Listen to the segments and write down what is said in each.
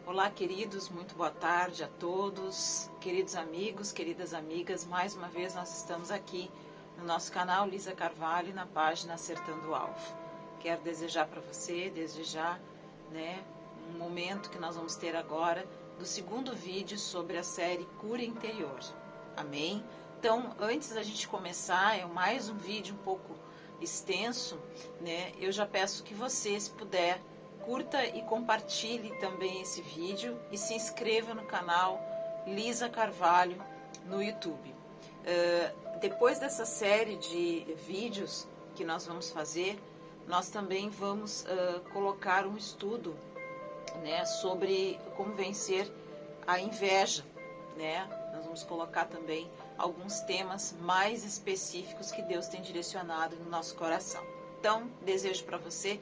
Olá, queridos, muito boa tarde a todos, queridos amigos, queridas amigas. Mais uma vez nós estamos aqui no nosso canal Lisa Carvalho, na página Acertando o Alvo. Quero desejar para você, desde já, um momento que nós vamos ter agora do segundo vídeo sobre a série Cura Interior. Amém? Então, antes da gente começar, é mais um vídeo um pouco extenso, Eu já peço que você, se puder, curta e compartilhe também esse vídeo e se inscreva no canal Lisa Carvalho no YouTube. Depois dessa série de vídeos que nós vamos fazer, nós também vamos colocar um estudo, sobre como vencer a inveja, Nós vamos colocar também alguns temas mais específicos que Deus tem direcionado no nosso coração. Então, desejo para você,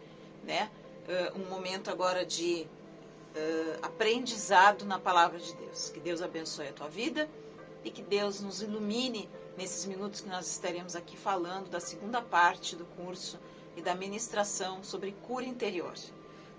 um momento agora de aprendizado na palavra de Deus. Que Deus abençoe a tua vida e que Deus nos ilumine nesses minutos que nós estaremos aqui falando da segunda parte do curso e da ministração sobre cura interior.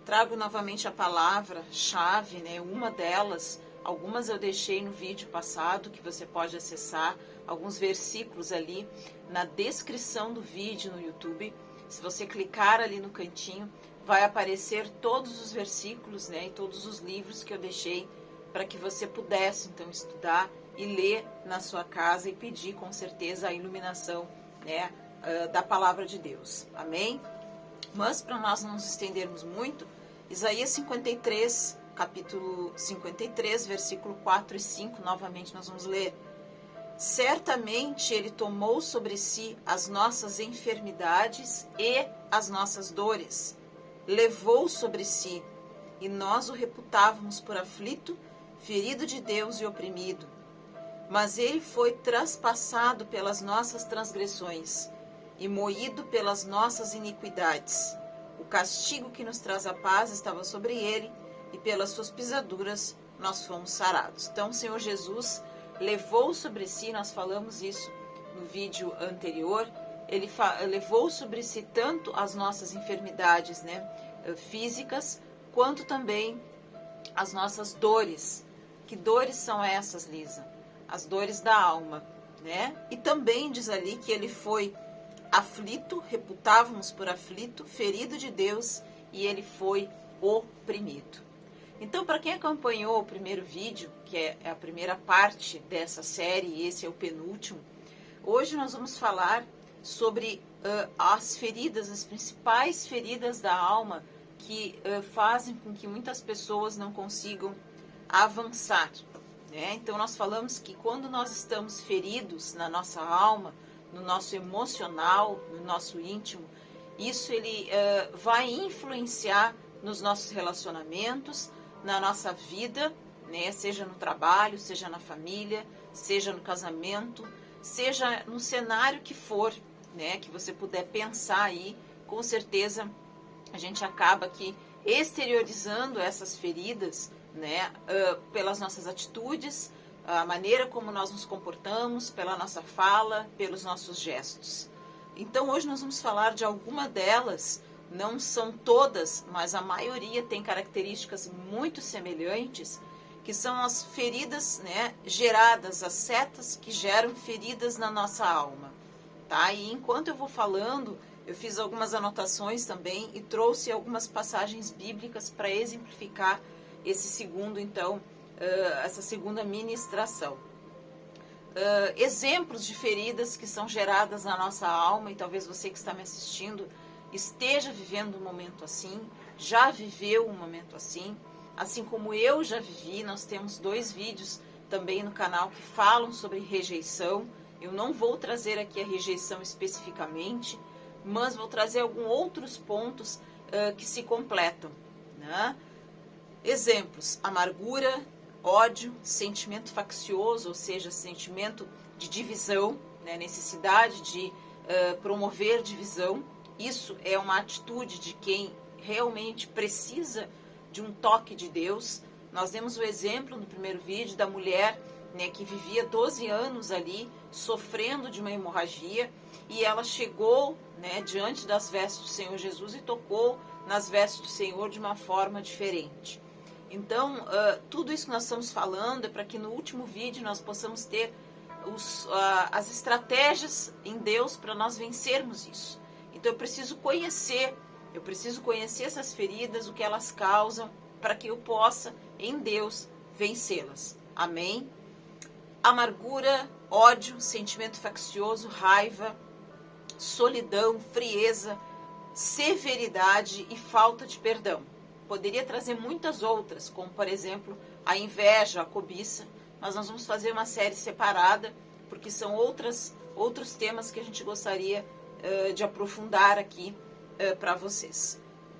Trago novamente a palavra-chave, uma delas, algumas eu deixei no vídeo passado, que você pode acessar, alguns versículos ali na descrição do vídeo no YouTube. Se você clicar ali no cantinho, vai aparecer todos os versículos, e todos os livros que eu deixei para que você pudesse, então, estudar e ler na sua casa e pedir, com certeza, a iluminação, da palavra de Deus. Amém? Mas, para nós não nos estendermos muito, Isaías 53, capítulo 53, versículo 4 e 5, novamente nós vamos ler. Certamente Ele tomou sobre si as nossas enfermidades e as nossas dores. Levou sobre si, e nós o reputávamos por aflito, ferido de Deus e oprimido. Mas Ele foi traspassado pelas nossas transgressões e moído pelas nossas iniquidades. O castigo que nos traz a paz estava sobre Ele, e pelas suas pisaduras nós fomos sarados. Então, o Senhor Jesus levou sobre si, nós falamos isso no vídeo anterior, Ele levou sobre si tanto as nossas enfermidades, físicas, quanto também as nossas dores. Que dores são essas, Lisa? As dores da alma, E também diz ali que Ele foi aflito, reputávamos por aflito, ferido de Deus, e Ele foi oprimido. Então, para quem acompanhou o primeiro vídeo, que é a primeira parte dessa série, e esse é o penúltimo, hoje nós vamos falar sobre as feridas, as principais feridas da alma que fazem com que muitas pessoas não consigam avançar. Então, nós falamos que quando nós estamos feridos na nossa alma, no nosso emocional, no nosso íntimo, isso ele vai influenciar nos nossos relacionamentos, na nossa vida, seja no trabalho, seja na família, seja no casamento, seja no cenário que for, que você puder pensar aí, com certeza a gente acaba aqui exteriorizando essas feridas, pelas nossas atitudes, a maneira como nós nos comportamos, pela nossa fala, pelos nossos gestos. Então hoje nós vamos falar de alguma delas. Não são todas, mas a maioria tem características muito semelhantes, que são as feridas, geradas, as setas que geram feridas na nossa alma, tá? E enquanto eu vou falando, eu fiz algumas anotações também e trouxe algumas passagens bíblicas para exemplificar esse segundo, então, essa segunda ministração. Exemplos de feridas que são geradas na nossa alma, e talvez você que está me assistindo esteja vivendo um momento assim, já viveu um momento assim como eu já vivi. Nós temos 2 vídeos também no canal que falam sobre rejeição. Eu não vou trazer aqui a rejeição especificamente, mas vou trazer alguns outros pontos que se completam, Exemplos: amargura, ódio, sentimento faccioso, ou seja, sentimento de divisão, necessidade de promover divisão. Isso é uma atitude de quem realmente precisa de um toque de Deus. Nós demos o exemplo no primeiro vídeo da mulher, que vivia 12 anos ali, sofrendo de uma hemorragia, e ela chegou, diante das vestes do Senhor Jesus e tocou nas vestes do Senhor de uma forma diferente. Então, tudo isso que nós estamos falando é para que no último vídeo nós possamos ter as estratégias em Deus para nós vencermos isso. Então, eu preciso conhecer essas feridas, o que elas causam, para que eu possa, em Deus, vencê-las. Amém? Amargura, ódio, sentimento faccioso, raiva, solidão, frieza, severidade e falta de perdão. Poderia trazer muitas outras, como por exemplo a inveja, a cobiça, mas nós vamos fazer uma série separada, porque são outros temas que a gente gostaria de aprofundar aqui para vocês.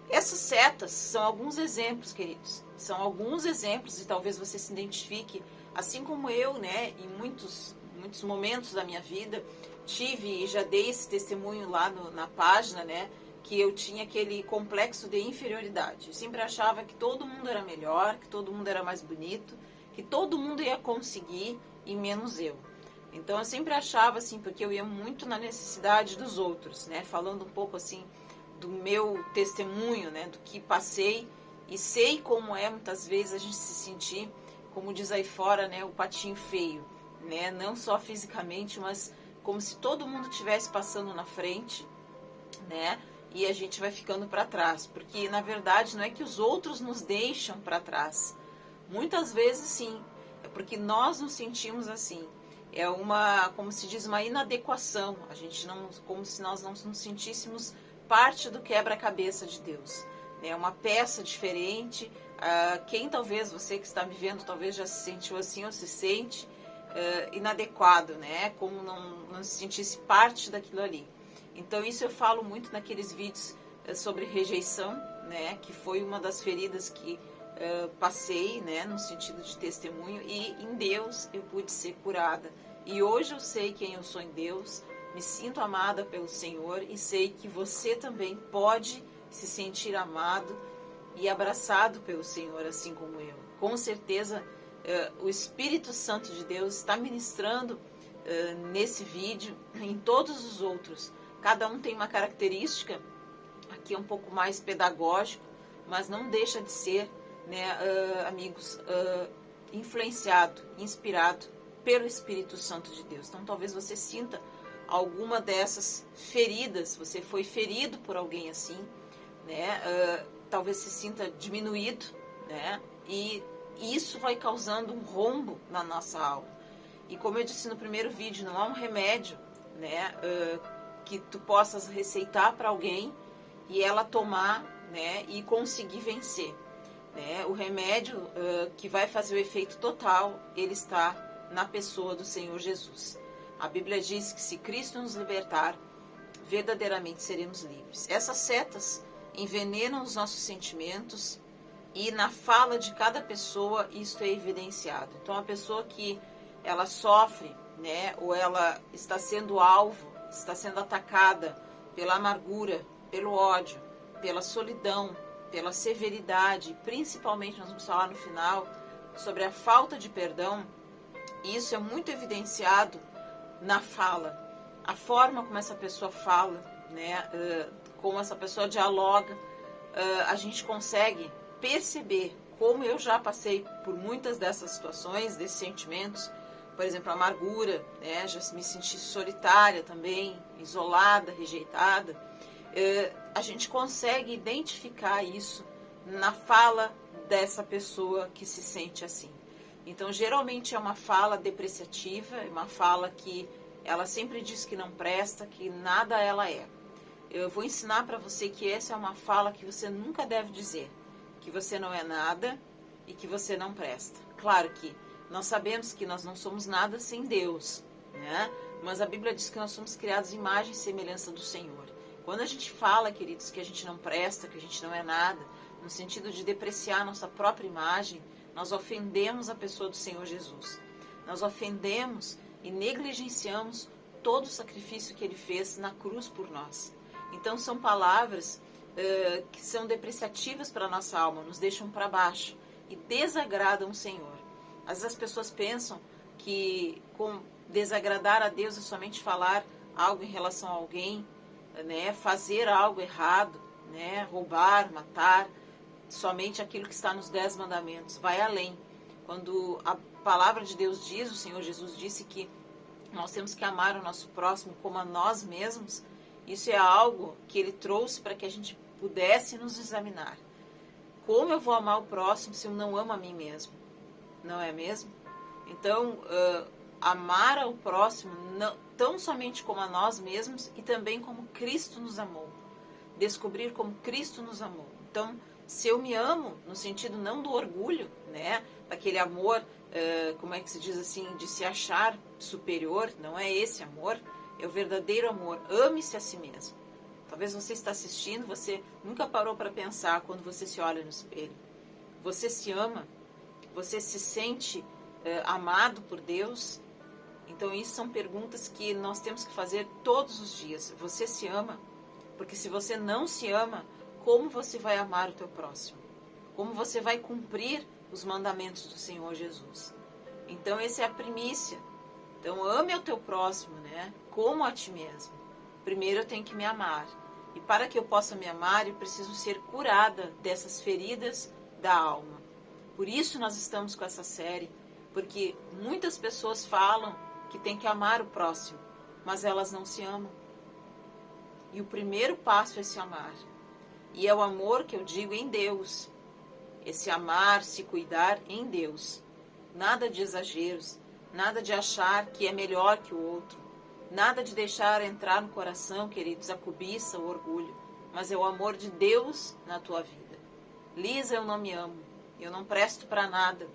Essas setas são alguns exemplos, queridos. São alguns exemplos e talvez você se identifique, assim como eu, né, em muitos momentos da minha vida, tive e já dei esse testemunho lá na página, né, que eu tinha aquele complexo de inferioridade. Eu sempre achava que todo mundo era melhor, que todo mundo era mais bonito, que todo mundo ia conseguir e menos eu. Então eu sempre achava assim, porque eu ia muito na necessidade dos outros, né? Falando um pouco assim do meu testemunho, né? Do que passei e sei como é muitas vezes a gente se sentir, como diz aí fora, né? O patinho feio, né? Não só fisicamente, mas como se todo mundo estivesse passando na frente, né? E a gente vai ficando para trás, porque na verdade não é que os outros nos deixam para trás. Muitas vezes sim, é porque nós nos sentimos assim. É como se diz, uma inadequação. A gente não, como se nós não nos sentíssemos parte do quebra-cabeça de Deus. É uma peça diferente. Quem talvez, você que está me vendo, talvez já se sentiu assim ou se sente inadequado, né? Como não se sentisse parte daquilo ali. Então isso eu falo muito naqueles vídeos sobre rejeição, né? Que foi uma das feridas que passei, né? No sentido de testemunho, e em Deus eu pude ser curada. E hoje eu sei quem eu sou em Deus, me sinto amada pelo Senhor e sei que você também pode se sentir amado e abraçado pelo Senhor, assim como eu. Com certeza o Espírito Santo de Deus está ministrando nesse vídeo, em todos os outros. Cada um tem uma característica, aqui é um pouco mais pedagógico, mas não deixa de ser, né, amigos, influenciado, inspirado pelo Espírito Santo de Deus. Então talvez você sinta alguma dessas feridas, você foi ferido por alguém assim, né? Talvez se sinta diminuído, né? E isso vai causando um rombo na nossa alma. E como eu disse no primeiro vídeo, não há um remédio, né, que tu possas receitar para alguém e ela tomar, né, e conseguir vencer, né? O remédio que vai fazer o efeito total, ele está na pessoa do Senhor Jesus. A Bíblia diz que se Cristo nos libertar, verdadeiramente seremos livres. Essas setas envenenam os nossos sentimentos e na fala de cada pessoa isso é evidenciado. Então a pessoa que ela sofre, né, ou ela está sendo alvo, está sendo atacada pela amargura, pelo ódio, pela solidão, pela severidade, principalmente nós vamos falar no final sobre a falta de perdão. Isso é muito evidenciado na fala, a forma como essa pessoa fala, né, como essa pessoa dialoga, a gente consegue perceber, como eu já passei por muitas dessas situações, desses sentimentos, por exemplo, a amargura, né, já me senti solitária também, isolada, rejeitada. A gente consegue identificar isso na fala dessa pessoa que se sente assim. Então, geralmente é uma fala depreciativa, é uma fala que ela sempre diz que não presta, que nada ela é. Eu vou ensinar para você que essa é uma fala que você nunca deve dizer, que você não é nada e que você não presta. Claro que nós sabemos que nós não somos nada sem Deus, né? Mas a Bíblia diz que nós somos criados em imagem e semelhança do Senhor. Quando a gente fala, queridos, que a gente não presta, que a gente não é nada, no sentido de depreciar a nossa própria imagem, nós ofendemos a pessoa do Senhor Jesus. Nós ofendemos e negligenciamos todo o sacrifício que Ele fez na cruz por nós. Então são palavras que são depreciativas para a nossa alma, nos deixam para baixo e desagradam o Senhor. Às vezes as pessoas pensam que desagradar a Deus é somente falar algo em relação a alguém, né, fazer algo errado, né, roubar, matar. somente aquilo que está nos 10 mandamentos, vai além. Quando a palavra de Deus diz, o Senhor Jesus disse que nós temos que amar o nosso próximo como a nós mesmos, isso é algo que ele trouxe para que a gente pudesse nos examinar. Como eu vou amar o próximo se eu não amo a mim mesmo? Não é mesmo? Então, amar ao próximo não, tão somente como a nós mesmos e também como Cristo nos amou. Descobrir como Cristo nos amou. Então, se eu me amo, no sentido não do orgulho, né, daquele amor, como é que se diz assim, de se achar superior, não é esse amor, é o verdadeiro amor. Ame-se a si mesmo. Talvez você está assistindo, você nunca parou para pensar quando você se olha no espelho. Você se ama? Você se sente amado por Deus? Então, isso são perguntas que nós temos que fazer todos os dias. Você se ama? Porque se você não se ama, como você vai amar o teu próximo? Como você vai cumprir os mandamentos do Senhor Jesus? Então, essa é a primícia. Então, ame o teu próximo, né? Como a ti mesmo. Primeiro, eu tenho que me amar. E para que eu possa me amar, eu preciso ser curada dessas feridas da alma. Por isso nós estamos com essa série, porque muitas pessoas falam que tem que amar o próximo, mas elas não se amam. E o primeiro passo é se amar. E é o amor que eu digo em Deus. Esse amar, se cuidar em Deus. Nada de exageros, nada de achar que é melhor que o outro. Nada de deixar entrar no coração, queridos, a cobiça, o orgulho. Mas é o amor de Deus na tua vida. Lisa, eu não me amo. Eu não presto para nada.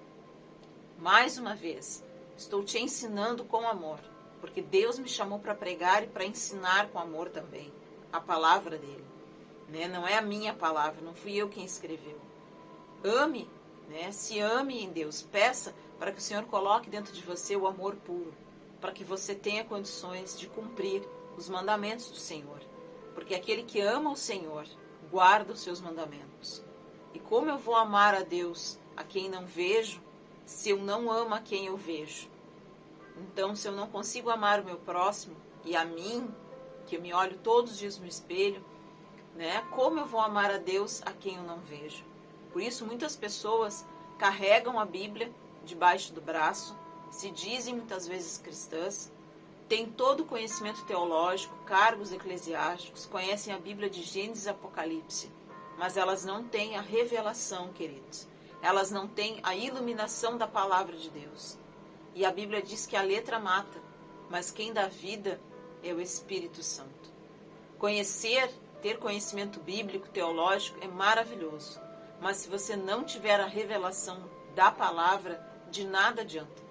Mais uma vez, estou te ensinando com amor. Porque Deus me chamou para pregar e para ensinar com amor também. A palavra dele. Né? Não é a minha palavra, não fui eu quem escreveu. Ame, né? Se ame em Deus. Peça para que o Senhor coloque dentro de você o amor puro. Para que você tenha condições de cumprir os mandamentos do Senhor. Porque aquele que ama o Senhor, guarda os seus mandamentos. E como eu vou amar a Deus, a quem não vejo, se eu não amo a quem eu vejo? Então, se eu não consigo amar o meu próximo, e a mim, que eu me olho todos os dias no espelho, né? Como eu vou amar a Deus a quem eu não vejo? Por isso, muitas pessoas carregam a Bíblia debaixo do braço, se dizem muitas vezes cristãs, têm todo o conhecimento teológico, cargos eclesiásticos, conhecem a Bíblia de Gênesis e Apocalipse, mas elas não têm a revelação, queridos. Elas não têm a iluminação da palavra de Deus. E a Bíblia diz que a letra mata, mas quem dá vida é o Espírito Santo. Conhecer, ter conhecimento bíblico, teológico é maravilhoso, mas se você não tiver a revelação da palavra, de nada adianta.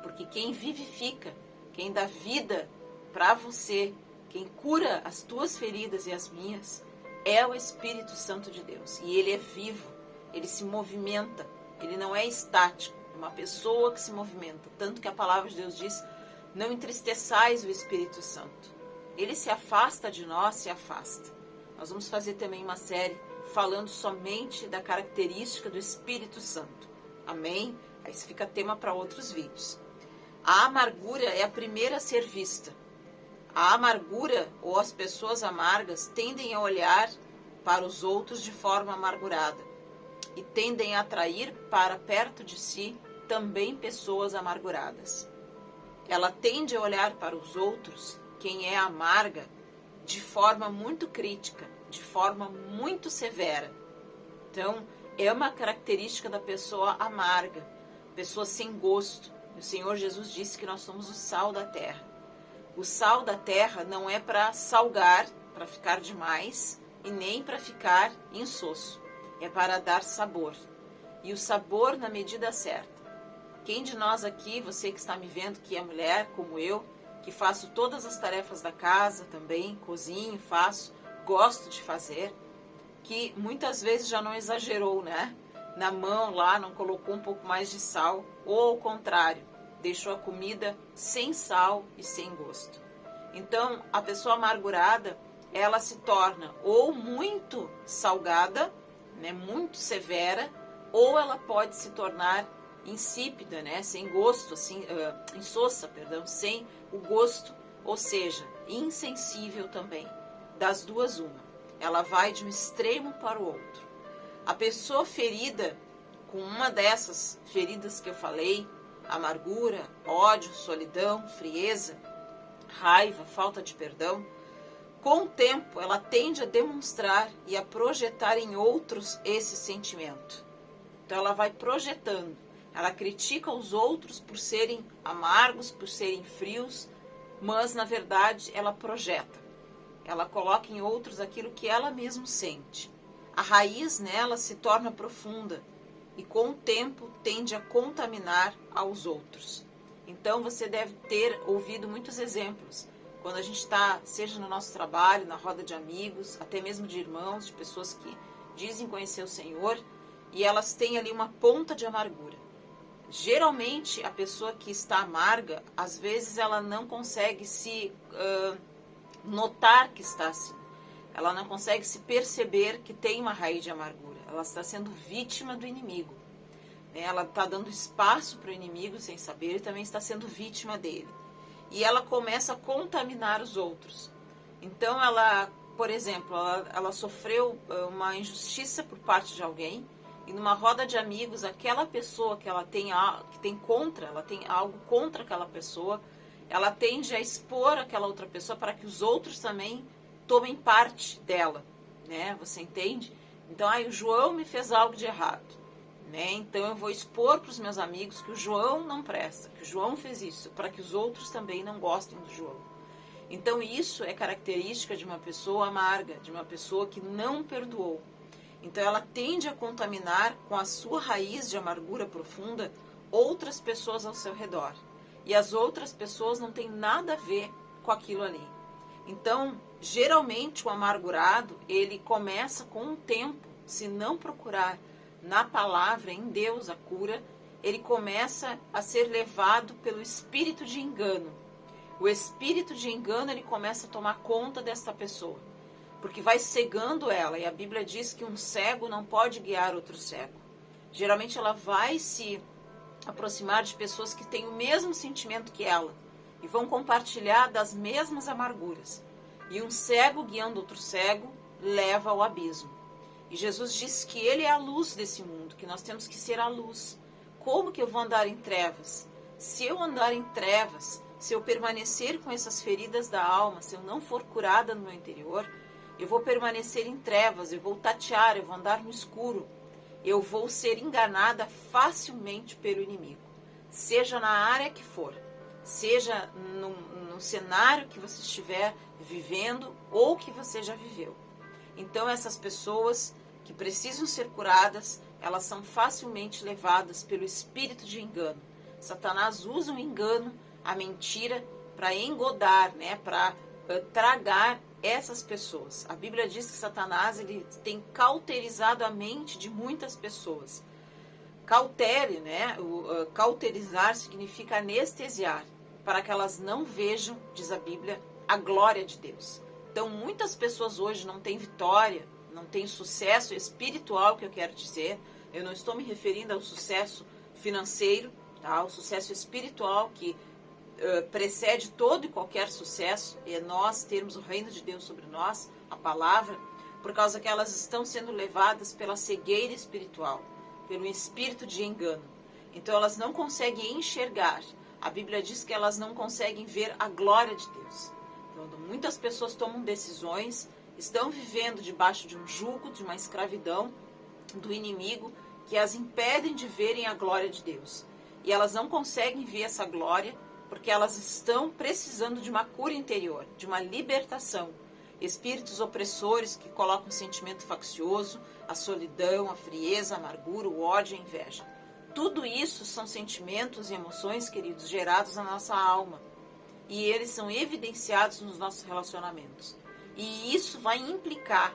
Porque quem vivifica, quem dá vida para você, quem cura as tuas feridas e as minhas, é o Espírito Santo de Deus. E ele é vivo, ele se movimenta, ele não é estático, é uma pessoa que se movimenta. Tanto que a palavra de Deus diz, não entristeçais o Espírito Santo. Ele se afasta de nós, se afasta. Nós vamos fazer também uma série falando somente da característica do Espírito Santo. Amém? Aí isso fica tema para outros vídeos. A amargura é a primeira a ser vista. A amargura, ou as pessoas amargas, tendem a olhar para os outros de forma amargurada e tendem a atrair para perto de si também pessoas amarguradas. Ela tende a olhar para os outros, quem é amarga, de forma muito crítica, de forma muito severa. Então, é uma característica da pessoa amarga, pessoa sem gosto. O Senhor Jesus disse que nós somos o sal da terra. O sal da terra não é para salgar, para ficar demais, e nem para ficar insosso. É para dar sabor. E o sabor na medida certa. Quem de nós aqui, você que está me vendo, que é mulher como eu, que faço todas as tarefas da casa também, cozinho, faço, gosto de fazer, que muitas vezes já não exagerou, né? Na mão lá, não colocou um pouco mais de sal, ou ao contrário, deixou a comida sem sal e sem gosto. Então, a pessoa amargurada, ela se torna ou muito salgada, né, muito severa, ou ela pode se tornar insípida, né, sem gosto, assim, insossa, perdão, sem o gosto, ou seja, insensível também. Das duas, uma. Ela vai de um extremo para o outro. A pessoa ferida com uma dessas feridas que eu falei, amargura, ódio, solidão, frieza, raiva, falta de perdão, com o tempo ela tende a demonstrar e a projetar em outros esse sentimento. Então ela vai projetando, ela critica os outros por serem amargos, por serem frios, mas na verdade ela projeta. Ela coloca em outros aquilo que ela mesma sente. A raiz nela se torna profunda e com o tempo tende a contaminar aos outros. Então você deve ter ouvido muitos exemplos. Quando a gente está, seja no nosso trabalho, na roda de amigos, até mesmo de irmãos, de pessoas que dizem conhecer o Senhor, e elas têm ali uma ponta de amargura. Geralmente, a pessoa que está amarga, às vezes ela não consegue se notar que está assim. Ela não consegue se perceber que tem uma raiz de amargura. Ela está sendo vítima do inimigo. Ela está dando espaço para o inimigo sem saber e também está sendo vítima dele. E ela começa a contaminar os outros. Então, ela, por exemplo, ela sofreu uma injustiça por parte de alguém e numa roda de amigos, aquela pessoa que ela tem algo contra aquela pessoa, ela tende a expor aquela outra pessoa para que os outros também tomem parte dela, né? Você entende? Então, o João me fez algo de errado, né? Então eu vou expor para os meus amigos que o João não presta, que o João fez isso, para que os outros também não gostem do João. Então isso é característica de uma pessoa amarga, de uma pessoa que não perdoou. Então ela tende a contaminar com a sua raiz de amargura profunda outras pessoas ao seu redor. E as outras pessoas não têm nada a ver com aquilo ali. Então, geralmente o amargurado, ele começa com o tempo, se não procurar na palavra, em Deus, a cura, ele começa a ser levado pelo espírito de engano. O espírito de engano, ele começa a tomar conta desta pessoa, porque vai cegando ela, e a Bíblia diz que um cego não pode guiar outro cego. Geralmente ela vai se aproximar de pessoas que têm o mesmo sentimento que ela, e vão compartilhar das mesmas amarguras. E um cego guiando outro cego leva ao abismo. E Jesus disse que ele é a luz desse mundo, que nós temos que ser a luz. Como que eu vou andar em trevas? Se eu andar em trevas, se eu permanecer com essas feridas da alma, se eu não for curada no meu interior, eu vou permanecer em trevas, eu vou tatear, eu vou andar no escuro. Eu vou ser enganada facilmente pelo inimigo. Seja na área que for, seja no cenário que você estiver vivendo ou que você já viveu. Então essas pessoas que precisam ser curadas, elas são facilmente levadas pelo espírito de engano. Satanás usa o engano, a mentira, para engodar, né, para tragar essas pessoas. A Bíblia diz que Satanás ele tem cauterizado a mente de muitas pessoas. Cautere, né? Cauterizar significa anestesiar, para que elas não vejam, diz a Bíblia, a glória de Deus. Então, muitas pessoas hoje não têm vitória, não têm sucesso espiritual, que eu quero dizer. Eu não estou me referindo ao sucesso financeiro, tá? Ao sucesso espiritual que precede todo e qualquer sucesso, é nós termos o reino de Deus sobre nós, a palavra, por causa que elas estão sendo levadas pela cegueira espiritual, pelo espírito de engano. Então elas não conseguem enxergar. A Bíblia diz que elas não conseguem ver a glória de Deus. Quando muitas pessoas tomam decisões, estão vivendo debaixo de um jugo, de uma escravidão do inimigo, que as impedem de verem a glória de Deus. E elas não conseguem ver essa glória porque elas estão precisando de uma cura interior, de uma libertação. Espíritos opressores que colocam o sentimento faccioso, a solidão, a frieza, a amargura, o ódio, a inveja. Tudo isso são sentimentos e emoções, queridos, gerados na nossa alma. E eles são evidenciados nos nossos relacionamentos. E isso vai implicar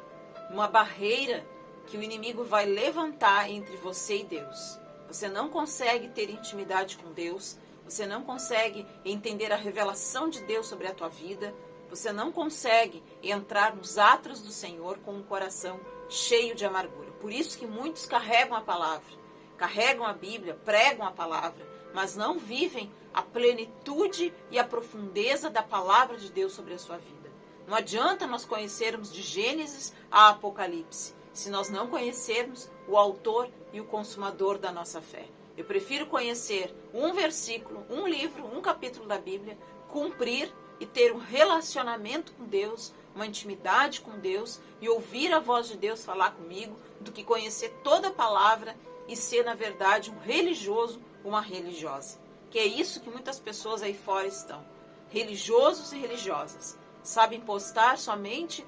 uma barreira que o inimigo vai levantar entre você e Deus. Você não consegue ter intimidade com Deus, você não consegue entender a revelação de Deus sobre a tua vida, você não consegue entrar nos atos do Senhor com um coração cheio de amargura. Por isso que muitos carregam a palavra, carregam a Bíblia, pregam a palavra, mas não vivem a plenitude e a profundeza da palavra de Deus sobre a sua vida. Não adianta nós conhecermos de Gênesis a Apocalipse, se nós não conhecermos o autor e o consumador da nossa fé. Eu prefiro conhecer um versículo, um livro, um capítulo da Bíblia, cumprir e ter um relacionamento com Deus, uma intimidade com Deus e ouvir a voz de Deus falar comigo, do que conhecer toda a palavra e ser, na verdade, um religioso, uma religiosa. Que é isso que muitas pessoas aí fora estão. Religiosos e religiosas. Sabem postar somente,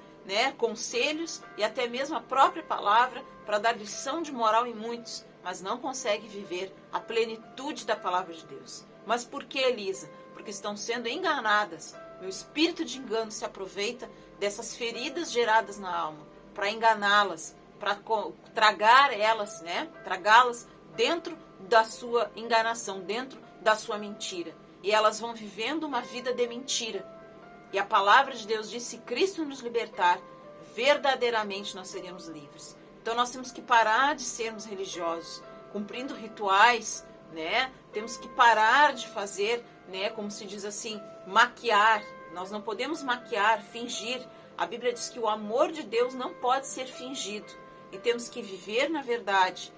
conselhos e até mesmo a própria palavra para dar lição de moral em muitos, mas não conseguem viver a plenitude da palavra de Deus. Mas por que, Elisa? Porque estão sendo enganadas. O espírito de engano se aproveita dessas feridas geradas na alma para enganá-las, para tragar elas, tragá-las dentro da sua enganação, dentro da sua mentira. E elas vão vivendo uma vida de mentira. E a palavra de Deus diz: se Cristo nos libertar, verdadeiramente nós seremos livres. Então nós temos que parar de sermos religiosos, cumprindo rituais, Temos que parar de fazer, como se diz assim, maquiar. Nós não podemos maquiar, fingir. A Bíblia diz que o amor de Deus não pode ser fingido. E temos que viver na verdade,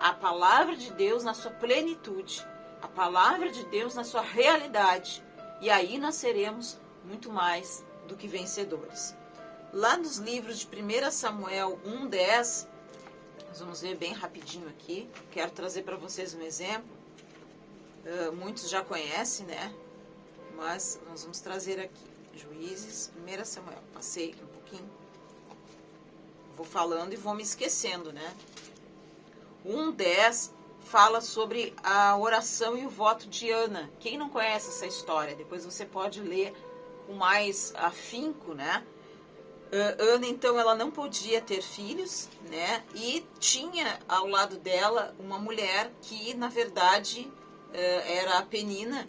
a palavra de Deus na sua plenitude, a palavra de Deus na sua realidade. E aí nós seremos muito mais do que vencedores. Lá nos livros de 1 Samuel 1:10, nós vamos ver bem rapidinho aqui. Quero trazer para vocês um exemplo. Muitos já conhecem, mas nós vamos trazer aqui. Juízes, 1 Samuel. Passei aqui um pouquinho. Vou falando e vou me esquecendo, 1:10 fala sobre a oração e o voto de Ana. Quem não conhece essa história, depois você pode ler com mais afinco, Ana, então, ela não podia ter filhos, e tinha ao lado dela uma mulher que, na verdade, era a Penina,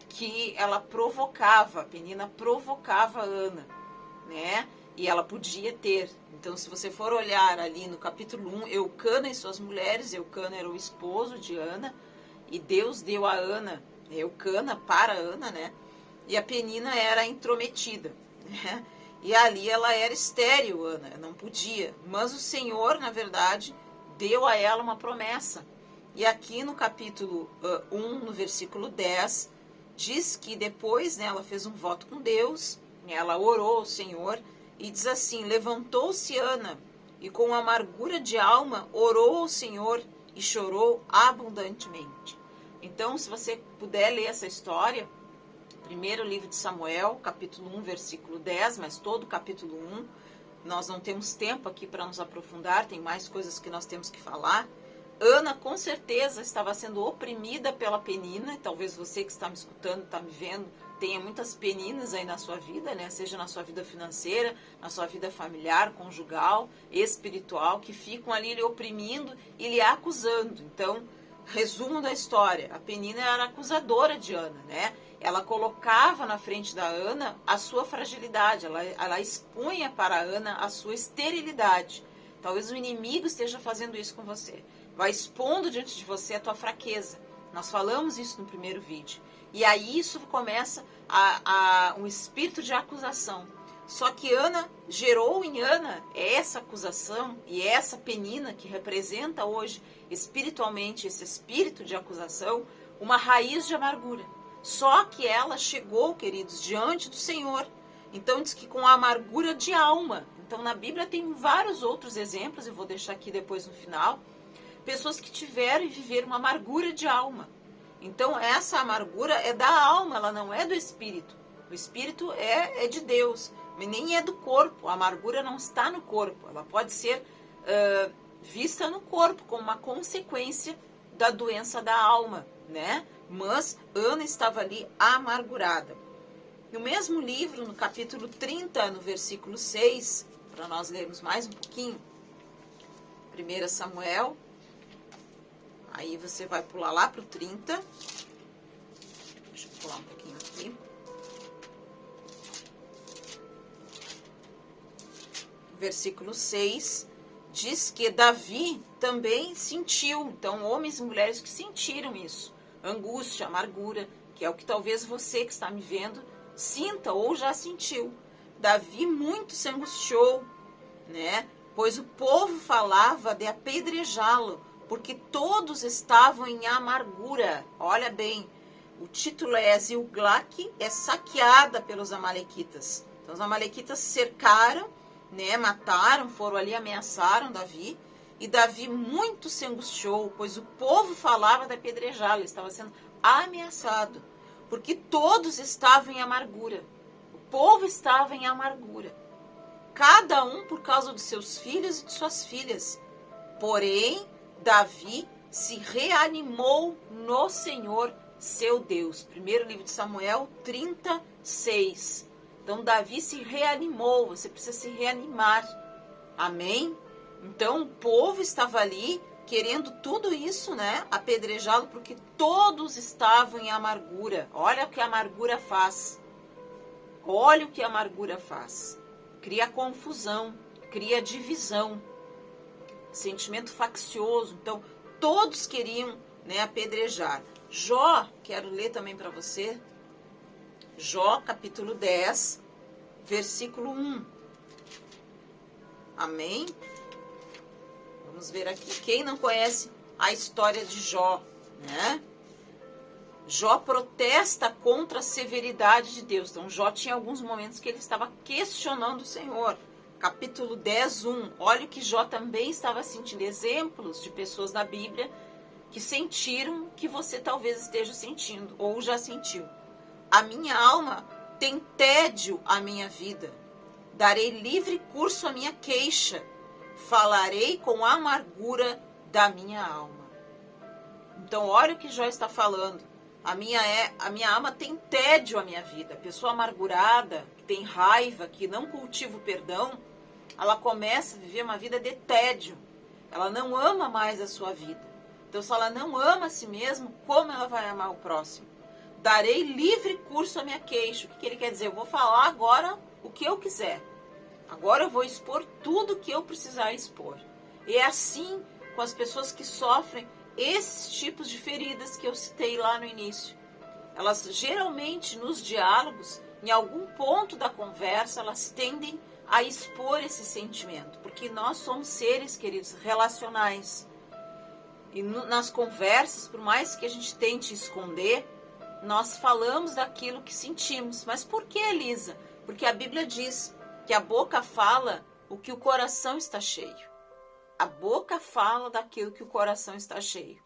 que ela provocava, a Penina provocava a Ana, e ela podia ter. Então, se você for olhar ali no capítulo 1, Eucana e suas mulheres, Eucana era o esposo de Ana, e Deus deu a Ana, Eucana para Ana, e a Penina era intrometida, E ali ela era estéril, Ana, não podia. Mas o Senhor, na verdade, deu a ela uma promessa. E aqui no capítulo 1, no versículo 10, diz que depois ela fez um voto com Deus, ela orou ao Senhor, e diz assim: levantou-se Ana, e com amargura de alma orou ao Senhor e chorou abundantemente. Então, se você puder ler essa história, primeiro livro de Samuel, capítulo 1, versículo 10, mas todo o capítulo 1, nós não temos tempo aqui para nos aprofundar, tem mais coisas que nós temos que falar. Ana, com certeza, estava sendo oprimida pela Penina, e talvez você que está me escutando, está me vendo, tenha muitas peninas aí na sua vida, seja na sua vida financeira, na sua vida familiar, conjugal, espiritual, que ficam ali lhe oprimindo e lhe acusando. Então, resumo da história, a Penina era acusadora de Ana, Ela colocava na frente da Ana a sua fragilidade, ela expunha para a Ana a sua esterilidade. Talvez o inimigo esteja fazendo isso com você. Vai expondo diante de você a tua fraqueza. Nós falamos isso no primeiro vídeo. E aí isso começa um espírito de acusação. Só que Ana gerou em Ana essa acusação e essa Penina que representa hoje espiritualmente esse espírito de acusação, uma raiz de amargura. Só que ela chegou, queridos, diante do Senhor. Então diz que com a amargura de alma. Então na Bíblia tem vários outros exemplos, eu vou deixar aqui depois no final. Pessoas que tiveram e viveram uma amargura de alma. Então essa amargura é da alma, ela não é do espírito. O espírito é de Deus, mas nem é do corpo. A amargura não está no corpo. Ela pode ser vista no corpo como uma consequência da doença da alma, Mas Ana estava ali amargurada. No mesmo livro, no capítulo 30, no versículo 6, para nós lermos mais um pouquinho, 1 Samuel, aí você vai pular lá para o 30, deixa eu pular um pouquinho aqui, versículo 6, diz que Davi também sentiu, então homens e mulheres que sentiram isso, angústia, amargura, que é o que talvez você que está me vendo sinta ou já sentiu. Davi muito se angustiou, pois o povo falava de apedrejá-lo, porque todos estavam em amargura. Olha bem, o título é Zilglac é saqueada pelos amalequitas. Então os amalequitas cercaram, né, mataram, foram ali, ameaçaram Davi, e Davi muito se angustiou, pois o povo falava de apedrejá-lo, estava sendo ameaçado, porque todos estavam em amargura. O povo estava em amargura, cada um por causa dos seus filhos e de suas filhas. Porém, Davi se reanimou no Senhor, seu Deus. Primeiro livro de Samuel 36. Então, Davi se reanimou. Você precisa se reanimar. Amém? Então, o povo estava ali querendo tudo isso, né? Apedrejá-lo, porque todos estavam em amargura. Olha o que a amargura faz. Olha o que a amargura faz. Cria confusão, cria divisão, sentimento faccioso. Então, todos queriam, né, apedrejar. Jó, quero ler também para você. Jó, capítulo 10, versículo 1. Amém? Vamos ver aqui. Quem não conhece a história de Jó, né? Jó protesta contra a severidade de Deus. Então, Jó tinha alguns momentos que ele estava questionando o Senhor. Capítulo 10, 1. Olha o que Jó também estava sentindo. Exemplos de pessoas na Bíblia que sentiram o que você talvez esteja sentindo ou já sentiu. A minha alma tem tédio à minha vida. Darei livre curso à minha queixa. Falarei com a amargura da minha alma. Então, olha o que Jó está falando. A minha alma tem tédio à minha vida. A pessoa amargurada, que tem raiva, que não cultiva o perdão, ela começa a viver uma vida de tédio. Ela não ama mais a sua vida. Então, se ela não ama a si mesma, como ela vai amar o próximo? Darei livre curso à minha queixa. O que ele quer dizer? Eu vou falar agora o que eu quiser. Agora eu vou expor tudo o que eu precisar expor. E é assim com as pessoas que sofrem esses tipos de feridas que eu citei lá no início. Elas geralmente nos diálogos, em algum ponto da conversa, elas tendem a expor esse sentimento, porque nós somos seres, queridos, relacionais. E nas conversas, por mais que a gente tente esconder, nós falamos daquilo que sentimos. Mas por que, Elisa? Porque a Bíblia diz que a boca fala o que o coração está cheio. A boca fala daquilo que o coração está cheio.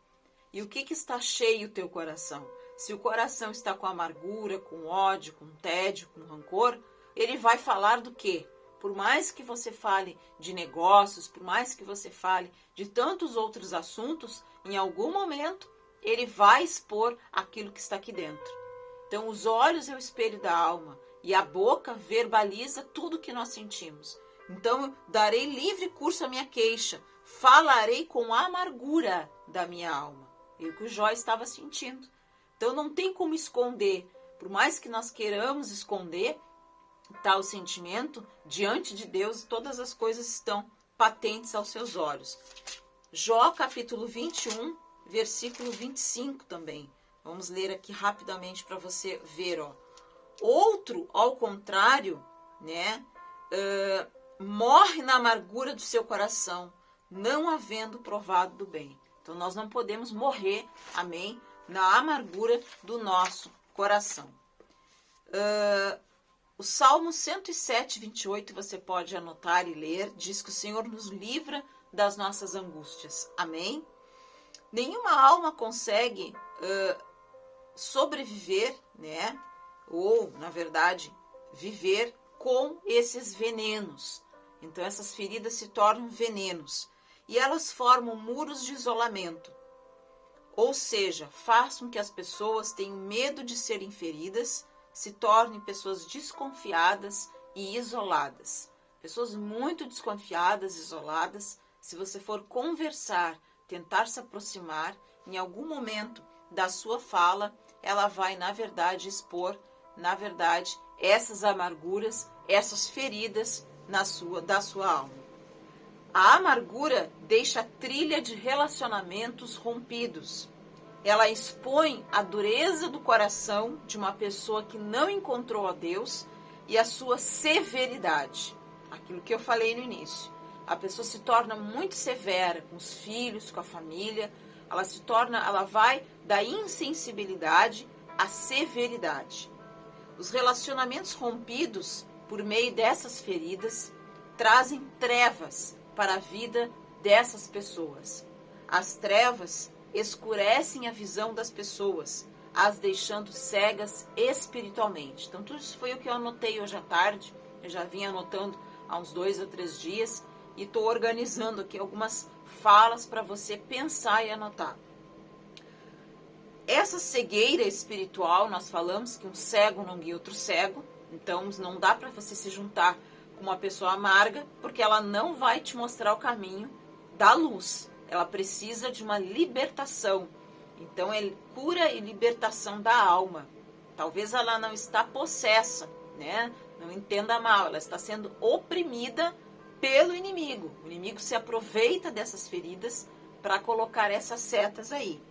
E o que está cheio o teu coração? Se o coração está com amargura, com ódio, com tédio, com rancor, ele vai falar do quê? Por mais que você fale de negócios, por mais que você fale de tantos outros assuntos, em algum momento ele vai expor aquilo que está aqui dentro. Então, os olhos é o espelho da alma e a boca verbaliza tudo que nós sentimos. Então, darei livre curso à minha queixa, falarei com a amargura da minha alma. É o que o Jó estava sentindo. Então, não tem como esconder. Por mais que nós queiramos esconder tal sentimento, diante de Deus, todas as coisas estão patentes aos seus olhos. Jó, capítulo 21, versículo 25 também. Vamos ler aqui rapidamente para você ver. Outro, ao contrário, né, morre na amargura do seu coração, não havendo provado do bem. Então, nós não podemos morrer, amém, na amargura do nosso coração. O Salmo 107, 28, você pode anotar e ler, diz que o Senhor nos livra das nossas angústias, amém? Nenhuma alma consegue sobreviver, né, ou, na verdade, viver com esses venenos. Então, essas feridas se tornam venenos e elas formam muros de isolamento. Ou seja, façam que as pessoas tenham medo de serem feridas, se tornem pessoas desconfiadas e isoladas. Pessoas muito desconfiadas, isoladas, se você for conversar, tentar se aproximar, em algum momento da sua fala, ela vai, na verdade, expor, na verdade, essas amarguras, essas feridas da sua alma. A amargura deixa a trilha de relacionamentos rompidos. Ela expõe a dureza do coração de uma pessoa que não encontrou a Deus e a sua severidade. Aquilo que eu falei no início. a pessoa se torna muito severa com os filhos, com a família, ela vai da insensibilidade à severidade. Os relacionamentos rompidos por meio dessas feridas trazem trevas para a vida dessas pessoas. As trevas escurecem a visão das pessoas, as deixando cegas espiritualmente. Então, tudo isso foi o que eu anotei hoje à tarde. Eu já vinha anotando há uns 2 ou 3 dias e estou organizando aqui algumas falas para você pensar e anotar. Essa cegueira espiritual, nós falamos que um cego não guia outro cego, então não dá para você se juntar com uma pessoa amarga, porque ela não vai te mostrar o caminho da luz. Ela precisa de uma libertação. Então é cura e libertação da alma. Talvez ela não está possessa, né? Não entenda mal, ela está sendo oprimida pelo inimigo. O inimigo se aproveita dessas feridas para colocar essas setas aí.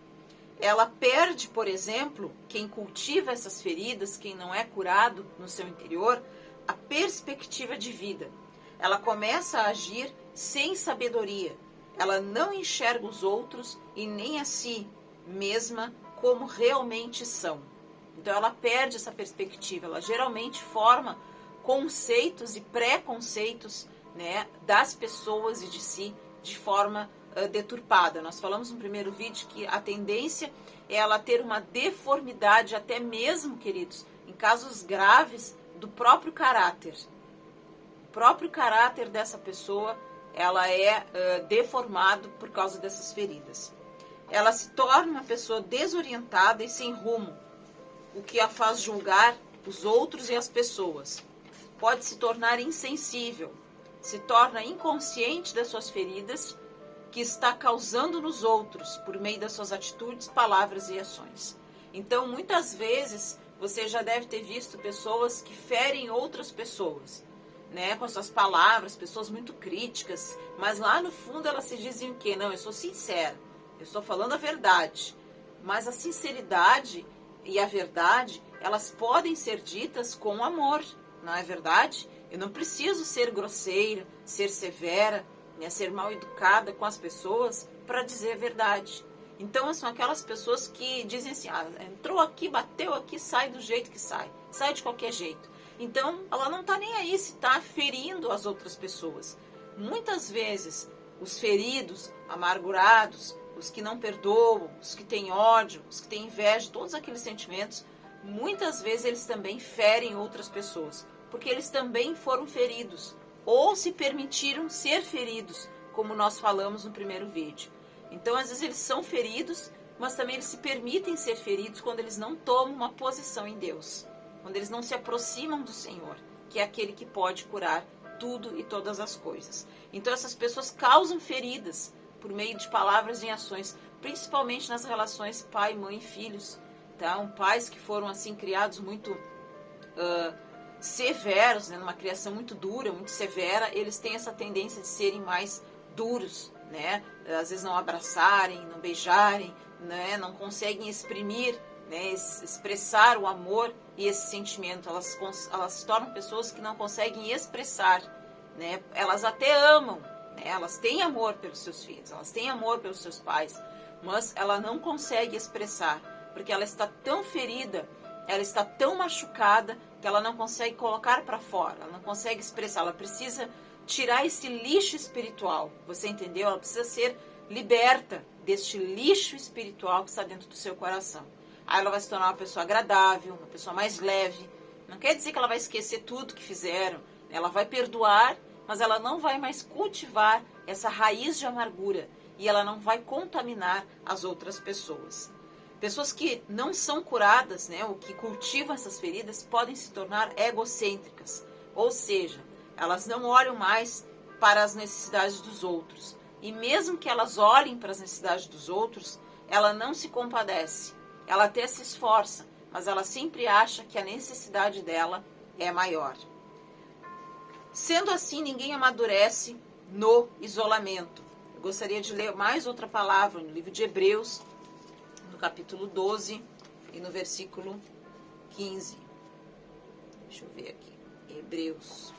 Ela perde, por exemplo, quem cultiva essas feridas, quem não é curado no seu interior, a perspectiva de vida. Ela começa a agir sem sabedoria. Ela não enxerga os outros e nem a si mesma como realmente são. Então ela perde essa perspectiva. Ela geralmente forma conceitos e preconceitos, né, das pessoas e de si de forma deturpada. Nós falamos no primeiro vídeo que a tendência é ela ter uma deformidade, até mesmo, queridos, em casos graves, do próprio caráter. O próprio caráter dessa pessoa, ela é deformado por causa dessas feridas. Ela se torna uma pessoa desorientada e sem rumo, o que a faz julgar os outros e as pessoas. Pode se tornar insensível, se torna inconsciente das suas feridas, que está causando nos outros por meio das suas atitudes, palavras e ações. Então, muitas vezes, você já deve ter visto pessoas que ferem outras pessoas, né, com as suas palavras, pessoas muito críticas, mas lá no fundo elas se dizem o quê? Não, eu sou sincera, eu estou falando a verdade. Mas a sinceridade e a verdade, elas podem ser ditas com amor, não é verdade? Eu não preciso ser grosseira, ser severa, né, ser mal educada com as pessoas para dizer a verdade. Então são aquelas pessoas que dizem assim, entrou aqui, bateu aqui, sai do jeito que sai de qualquer jeito. Então ela não está nem aí se está ferindo as outras pessoas. Muitas vezes os feridos, amargurados, os que não perdoam, os que têm ódio, os que têm inveja, todos aqueles sentimentos, muitas vezes eles também ferem outras pessoas, porque eles também foram feridos, ou se permitiram ser feridos, como nós falamos no primeiro vídeo. Então, às vezes eles são feridos, mas também eles se permitem ser feridos quando eles não tomam uma posição em Deus, quando eles não se aproximam do Senhor, que é aquele que pode curar tudo e todas as coisas. Então, essas pessoas causam feridas por meio de palavras e ações, principalmente nas relações pai, mãe e filhos. Então, pais que foram assim criados muito severos, né, numa criação muito dura, muito severa, eles têm essa tendência de serem mais duros, né? Às vezes não abraçarem, não beijarem, né? Não conseguem exprimir, né, expressar o amor e esse sentimento. Elas se tornam pessoas que não conseguem expressar, né? Elas até amam, né? Elas têm amor pelos seus filhos, elas têm amor pelos seus pais, mas ela não consegue expressar, porque ela está tão ferida, ela está tão machucada, que ela não consegue colocar para fora, ela não consegue expressar, ela precisa tirar esse lixo espiritual, você entendeu? Ela precisa ser liberta deste lixo espiritual que está dentro do seu coração. Aí ela vai se tornar uma pessoa agradável, uma pessoa mais leve. Não quer dizer que ela vai esquecer tudo que fizeram, ela vai perdoar, mas ela não vai mais cultivar essa raiz de amargura e ela não vai contaminar as outras pessoas. Pessoas que não são curadas, né, ou que cultivam essas feridas, podem se tornar egocêntricas. Ou seja, elas não olham mais para as necessidades dos outros. E mesmo que elas olhem para as necessidades dos outros, ela não se compadece. Ela até se esforça, mas ela sempre acha que a necessidade dela é maior. Sendo assim, ninguém amadurece no isolamento. Eu gostaria de ler mais outra palavra no livro de Hebreus, capítulo 12 e no versículo 15. Deixa eu ver aqui. Hebreus.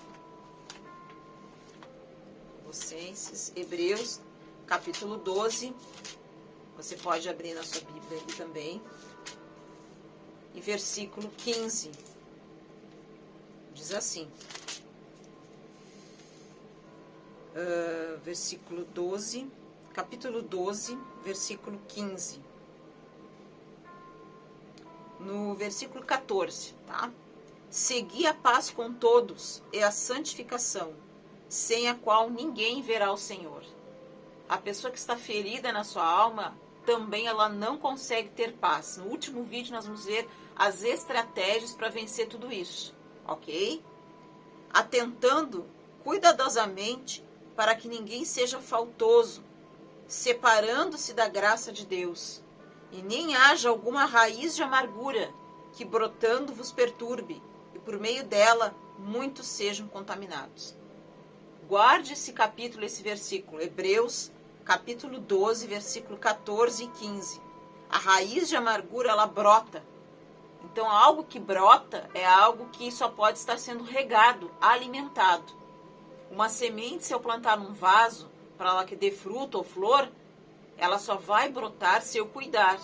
Colossenses, Hebreus, capítulo 12. Você pode abrir na sua Bíblia ali também. E versículo 15. Diz assim. Versículo 12, capítulo 12, versículo 15. No versículo 14, tá? Segui a paz com todos e a santificação, sem a qual ninguém verá o Senhor. A pessoa que está ferida na sua alma, também ela não consegue ter paz. No último vídeo nós vamos ver as estratégias para vencer tudo isso, ok? Atentando cuidadosamente para que ninguém seja faltoso, separando-se da graça de Deus, e nem haja alguma raiz de amargura que brotando vos perturbe, e por meio dela muitos sejam contaminados. Guarde esse capítulo, esse versículo, Hebreus, capítulo 12, versículo 14 e 15. A raiz de amargura, ela brota. Então, algo que brota é algo que só pode estar sendo regado, alimentado. Uma semente, se eu plantar num vaso, para ela que dê fruto ou flor, ela só vai brotar se eu cuidar.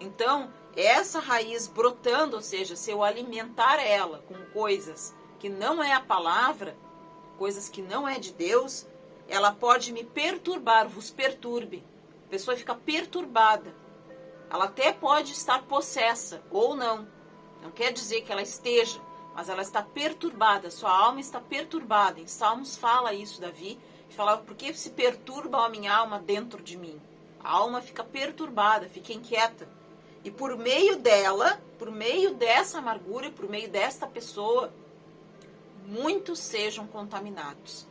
Então, essa raiz brotando, ou seja, se eu alimentar ela com coisas que não é a palavra, coisas que não é de Deus, ela pode me perturbar, vos perturbe. A pessoa fica perturbada. Ela até pode estar possessa, ou não. Não quer dizer que ela esteja, mas ela está perturbada, sua alma está perturbada. Em Salmos fala isso, Davi, e falava, por que se perturba a minha alma dentro de mim? A alma fica perturbada, fica inquieta. E por meio dela, por meio dessa amargura, por meio desta pessoa, muitos sejam contaminados.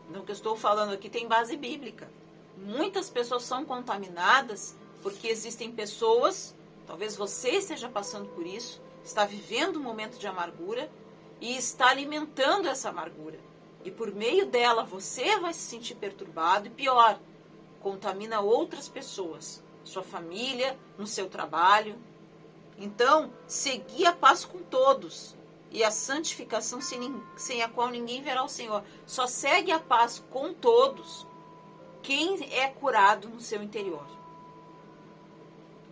Então, o que eu estou falando aqui tem base bíblica. Muitas pessoas são contaminadas porque existem pessoas, talvez você esteja passando por isso, está vivendo um momento de amargura e está alimentando essa amargura. E por meio dela você vai se sentir perturbado e pior, contamina outras pessoas, sua família, no seu trabalho. Então, segui a paz com todos e a santificação sem a qual ninguém verá o Senhor. Só segue a paz com todos quem é curado no seu interior.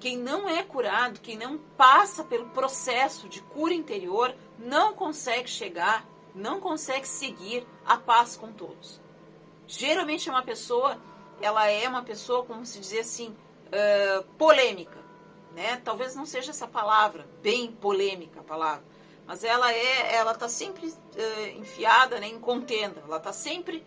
Quem não é curado, quem não passa pelo processo de cura interior, não consegue chegar, não consegue seguir a paz com todos. Geralmente ela é uma pessoa, como se dizer assim, polêmica, né? Talvez não seja essa palavra, bem polêmica a palavra, mas ela está sempre enfiada, né, em contenda, ela está sempre,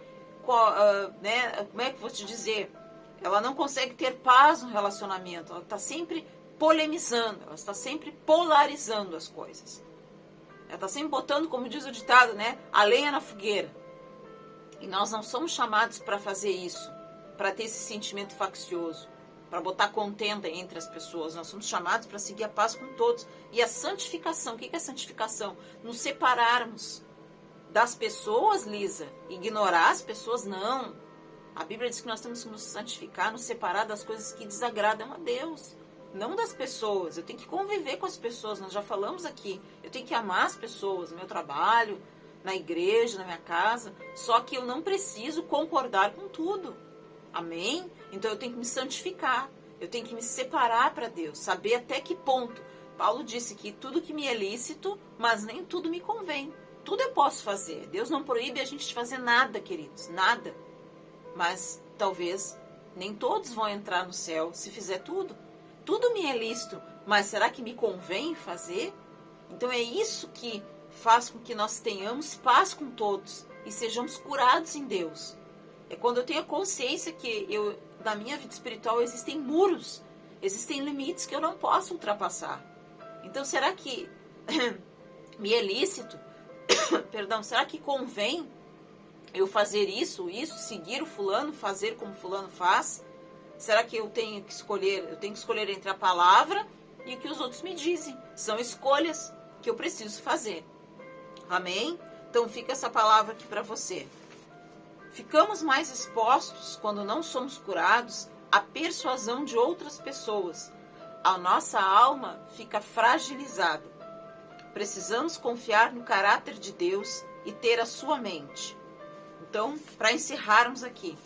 né, como é que eu vou te dizer? Ela não consegue ter paz no relacionamento. Ela está sempre polemizando. Ela está sempre polarizando as coisas. Ela está sempre botando, como diz o ditado, né, a lenha na fogueira. E nós não somos chamados para fazer isso, para ter esse sentimento faccioso, para botar contenda entre as pessoas. Nós somos chamados para seguir a paz com todos. E a santificação, o que é santificação? Nos separarmos das pessoas, Lisa. Ignorar as pessoas, não. A Bíblia diz que nós temos que nos santificar, nos separar das coisas que desagradam a Deus, não das pessoas. Eu tenho que conviver com as pessoas, nós já falamos aqui. Eu tenho que amar as pessoas no meu trabalho, na igreja, na minha casa. Só que eu não preciso concordar com tudo. Amém? Então eu tenho que me santificar, eu tenho que me separar para Deus, saber até que ponto. Paulo disse que tudo que me é lícito, mas nem tudo me convém. Tudo eu posso fazer. Deus não proíbe a gente de fazer nada, queridos, nada. Mas talvez nem todos vão entrar no céu se fizer tudo. Tudo me é lícito, mas será que me convém fazer? Então é isso que faz com que nós tenhamos paz com todos e sejamos curados em Deus. É quando eu tenho a consciência que na minha vida espiritual existem muros, existem limites que eu não posso ultrapassar. Então será que me é lícito? Perdão, será que convém eu fazer isso, seguir o fulano, fazer como fulano faz? Será que eu tenho que escolher entre a palavra e o que os outros me dizem? São escolhas que eu preciso fazer. Amém? Então fica essa palavra aqui para você. Ficamos mais expostos, quando não somos curados, à persuasão de outras pessoas. A nossa alma fica fragilizada. Precisamos confiar no caráter de Deus e ter a sua mente. Então, para encerrarmos aqui,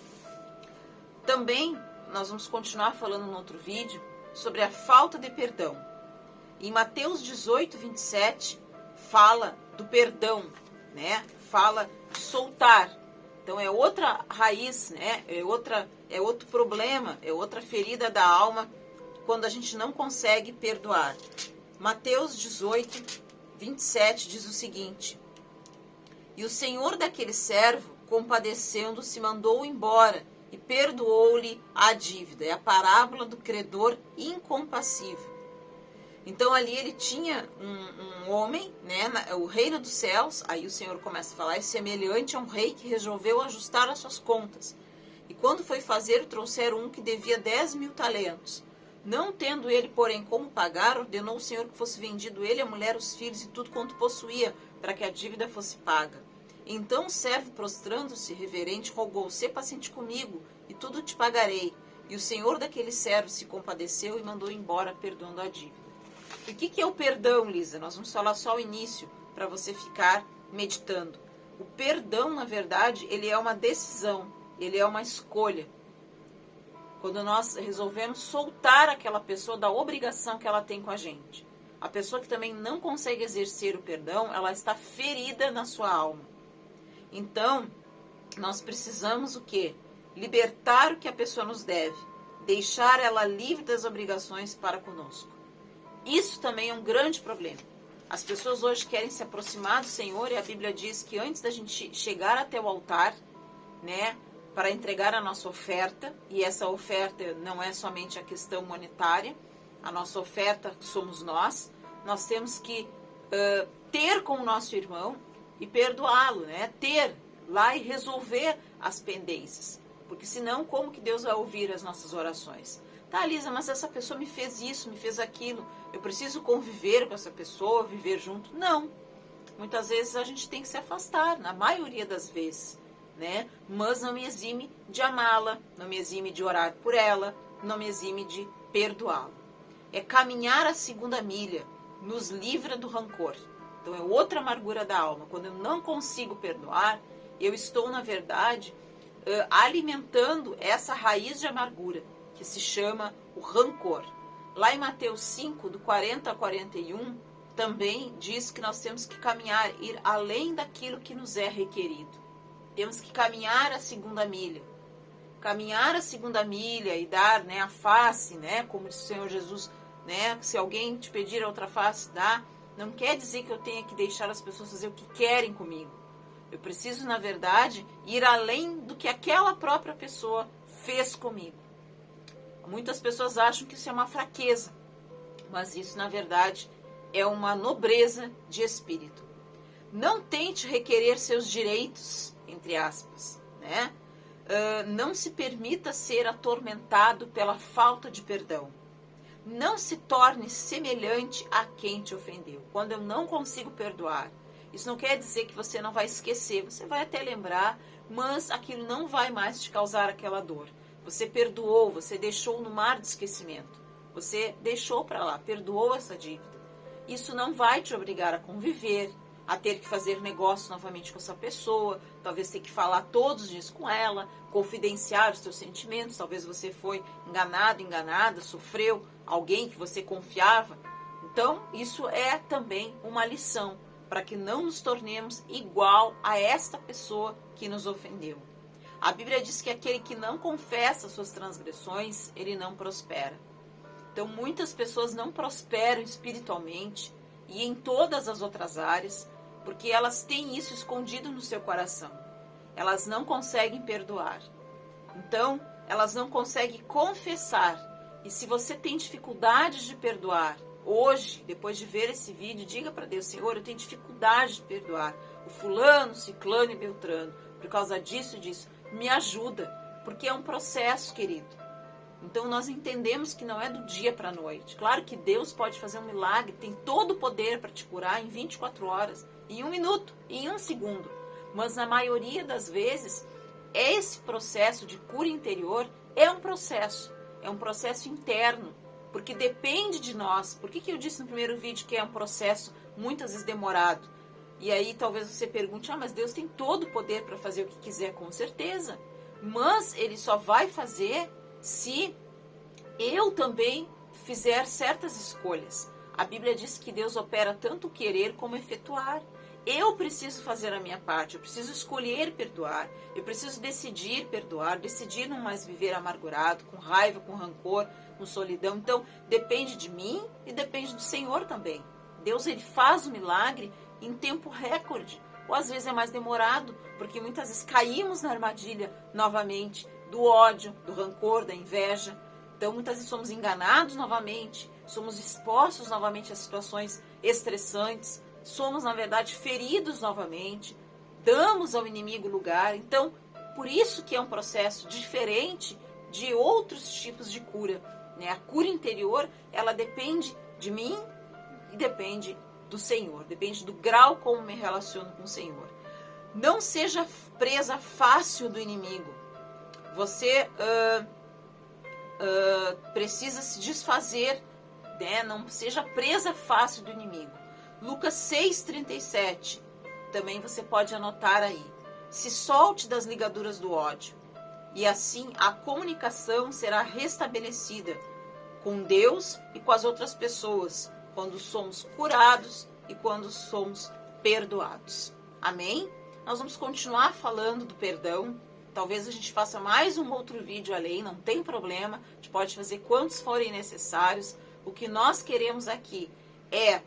também nós vamos continuar falando no outro vídeo sobre a falta de perdão. Em Mateus 18, 27, fala do perdão, né? Fala de soltar. Então é outra raiz, né? É outro problema, é outra ferida da alma quando a gente não consegue perdoar. Mateus 18, 27 diz o seguinte: E o senhor daquele servo, compadecendo-se, mandou-o embora e perdoou-lhe a dívida. É a parábola do credor incompassível. Então ali ele tinha um homem, né, o reino dos céus, aí o Senhor começa a falar, é semelhante a um rei que resolveu ajustar as suas contas. E quando foi fazer, trouxeram um que devia 10.000 talentos. Não tendo ele, porém, como pagar, ordenou o Senhor que fosse vendido ele, a mulher, os filhos e tudo quanto possuía, para que a dívida fosse paga. Então o servo, prostrando-se, reverente, rogou, sê paciente comigo, e tudo te pagarei. E o Senhor daquele servo se compadeceu e mandou embora, perdoando a dívida. E o que é o perdão, Lisa? Nós vamos falar só o início, para você ficar meditando. O perdão, na verdade, ele é uma decisão, ele é uma escolha. Quando nós resolvemos soltar aquela pessoa da obrigação que ela tem com a gente. A pessoa que também não consegue exercer o perdão, ela está ferida na sua alma. Então, nós precisamos o quê? Libertar o que a pessoa nos deve. Deixar ela livre das obrigações para conosco. Isso também é um grande problema. As pessoas hoje querem se aproximar do Senhor e a Bíblia diz que antes da gente chegar até o altar, né, para entregar a nossa oferta, e essa oferta não é somente a questão monetária, a nossa oferta somos nós temos que ter com o nosso irmão e perdoá-lo, né, ter lá e resolver as pendências, porque senão como que Deus vai ouvir as nossas orações? Tá, Lisa, mas essa pessoa me fez isso, me fez aquilo. Eu preciso conviver com essa pessoa, viver junto? Não. Muitas vezes a gente tem que se afastar, na maioria das vezes, né? Mas não me exime de amá-la, não me exime de orar por ela, não me exime de perdoá-la. É caminhar a segunda milha, nos livra do rancor. Então é outra amargura da alma. Quando eu não consigo perdoar, eu estou, na verdade, alimentando essa raiz de amargura, que se chama o rancor. Lá em Mateus 5, do 40 a 41, também diz que nós temos que caminhar, ir além daquilo que nos é requerido. Temos que caminhar a segunda milha. Caminhar a segunda milha e dar, né, a face, né, como disse o Senhor Jesus, né, se alguém te pedir a outra face, dá. Não quer dizer que eu tenha que deixar as pessoas fazer o que querem comigo. Eu preciso, na verdade, ir além do que aquela própria pessoa fez comigo. Muitas pessoas acham que isso é uma fraqueza, mas isso, na verdade, é uma nobreza de espírito. Não tente requerer seus direitos, entre aspas, né? Não se permita ser atormentado pela falta de perdão. Não se torne semelhante a quem te ofendeu. Quando eu não consigo perdoar, isso não quer dizer que você não vai esquecer, você vai até lembrar, mas aquilo não vai mais te causar aquela dor. Você perdoou, você deixou no mar de esquecimento. Você deixou para lá, perdoou essa dívida. Isso não vai te obrigar a conviver, a ter que fazer negócio novamente com essa pessoa, talvez ter que falar todos os dias com ela, confidenciar os seus sentimentos, talvez você foi enganado, enganada, sofreu alguém que você confiava. Então, isso é também uma lição para que não nos tornemos igual a esta pessoa que nos ofendeu. A Bíblia diz que aquele que não confessa suas transgressões, ele não prospera. Então, muitas pessoas não prosperam espiritualmente e em todas as outras áreas, porque elas têm isso escondido no seu coração. Elas não conseguem perdoar. Então, elas não conseguem confessar. E se você tem dificuldade de perdoar, hoje, depois de ver esse vídeo, diga para Deus, Senhor, eu tenho dificuldade de perdoar o fulano, ciclano e beltrano, por causa disso e disso. Me ajuda, porque é um processo, querido. Então nós entendemos que não é do dia para a noite. Claro que Deus pode fazer um milagre, tem todo o poder para te curar em 24 horas, em 1 minuto, em 1 segundo. Mas na maioria das vezes, esse processo de cura interior é um processo interno, porque depende de nós. Por que eu disse no primeiro vídeo que é um processo muitas vezes demorado? E aí talvez você pergunte, mas Deus tem todo o poder para fazer o que quiser, com certeza. Mas Ele só vai fazer se eu também fizer certas escolhas. A Bíblia diz que Deus opera tanto o querer como efetuar. Eu preciso fazer a minha parte, eu preciso escolher perdoar, eu preciso decidir perdoar, decidir não mais viver amargurado, com raiva, com rancor, com solidão. Então, depende de mim e depende do Senhor também. Deus, Ele faz o milagre em tempo recorde, ou às vezes é mais demorado, porque muitas vezes caímos na armadilha novamente do ódio, do rancor, da inveja. Então, muitas vezes somos enganados novamente, somos expostos novamente a situações estressantes, somos, na verdade, feridos novamente, damos ao inimigo lugar. Então, por isso que é um processo diferente de outros tipos de cura, né? A cura interior, ela depende de mim e depende do Senhor, depende do grau como me relaciono com o Senhor. Não seja presa fácil do inimigo. Você precisa se desfazer, né? Não seja presa fácil do inimigo. Lucas 6,37, também você pode anotar aí. Se solte das ligaduras do ódio, e assim a comunicação será restabelecida com Deus e com as outras pessoas, quando somos curados e quando somos perdoados. Amém? Nós vamos continuar falando do perdão. Talvez a gente faça mais um outro vídeo além, não tem problema. A gente pode fazer quantos forem necessários. O que nós queremos aqui é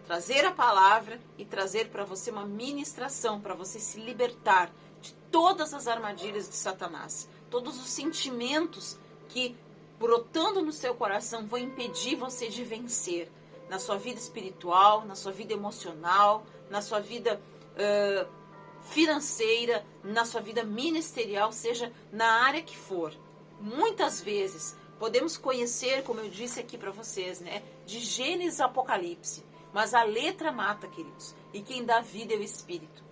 trazer a palavra e trazer para você uma ministração, para você se libertar de todas as armadilhas de Satanás. Todos os sentimentos que, brotando no seu coração, vão impedir você de vencer. Na sua vida espiritual, na sua vida emocional, na sua vida financeira, na sua vida ministerial, seja na área que for. Muitas vezes podemos conhecer, como eu disse aqui para vocês, né, de Gênesis a Apocalipse, mas a letra mata, queridos, e quem dá vida é o Espírito.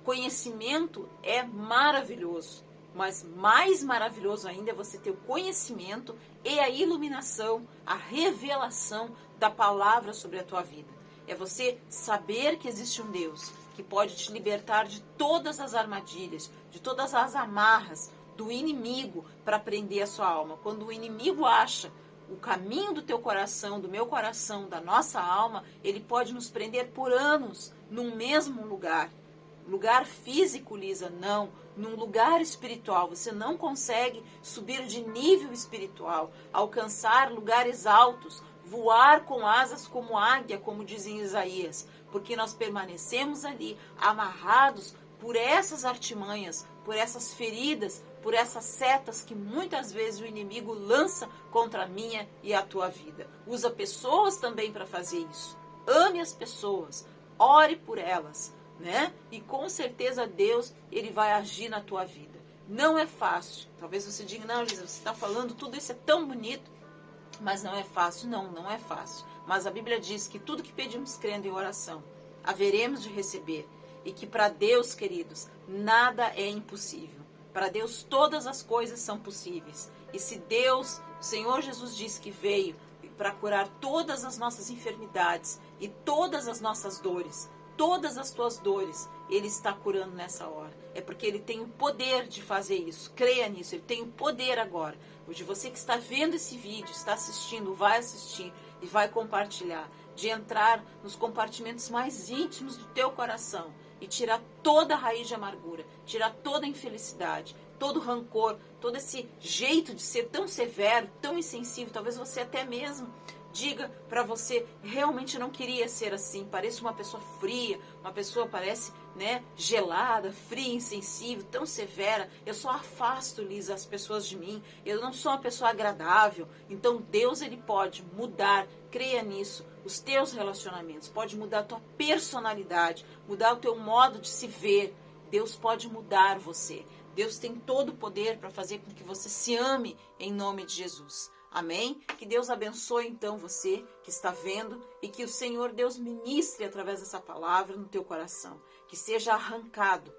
Conhecimento é maravilhoso, mas mais maravilhoso ainda é você ter o conhecimento e a iluminação, a revelação da palavra sobre a tua vida. É você saber que existe um Deus que pode te libertar de todas as armadilhas, de todas as amarras do inimigo para prender a sua alma. Quando o inimigo acha o caminho do teu coração, do meu coração, da nossa alma, ele pode nos prender por anos num mesmo lugar. Lugar físico, Lisa, não. Num lugar espiritual. Você não consegue subir de nível espiritual, alcançar lugares altos, voar com asas como águia, como diz em Isaías, porque nós permanecemos ali amarrados por essas artimanhas, por essas feridas, por essas setas que muitas vezes o inimigo lança contra a minha e a tua vida. Usa pessoas também para fazer isso. Ame as pessoas, ore por elas, né? E com certeza Deus, Ele vai agir na tua vida. Não é fácil. Talvez você diga, não, Lisa, você está falando, tudo isso é tão bonito, mas não é fácil. Não, não é fácil. Mas a Bíblia diz que tudo que pedimos crendo em oração, haveremos de receber. E que para Deus, queridos, nada é impossível. Para Deus todas as coisas são possíveis. E se Deus, o Senhor Jesus disse que veio para curar todas as nossas enfermidades e todas as nossas dores, todas as tuas dores, Ele está curando nessa hora. É porque Ele tem o poder de fazer isso. Creia nisso, Ele tem o poder agora. Hoje você que está vendo esse vídeo, está assistindo, vai assistir e vai compartilhar, de entrar nos compartimentos mais íntimos do teu coração e tirar toda a raiz de amargura, tirar toda a infelicidade, todo o rancor, todo esse jeito de ser tão severo, tão insensível. Talvez você até mesmo diga para você, realmente não queria ser assim, pareço uma pessoa fria, uma pessoa parece, né, gelada, fria, insensível, tão severa. Eu só afasto, Lisa, as pessoas de mim, eu não sou uma pessoa agradável. Então Deus, Ele pode mudar, creia nisso, os teus relacionamentos, pode mudar a tua personalidade, mudar o teu modo de se ver. Deus pode mudar você. Deus tem todo o poder para fazer com que você se ame em nome de Jesus. Amém? Que Deus abençoe então você que está vendo e que o Senhor Deus ministre através dessa palavra no teu coração. Que seja arrancado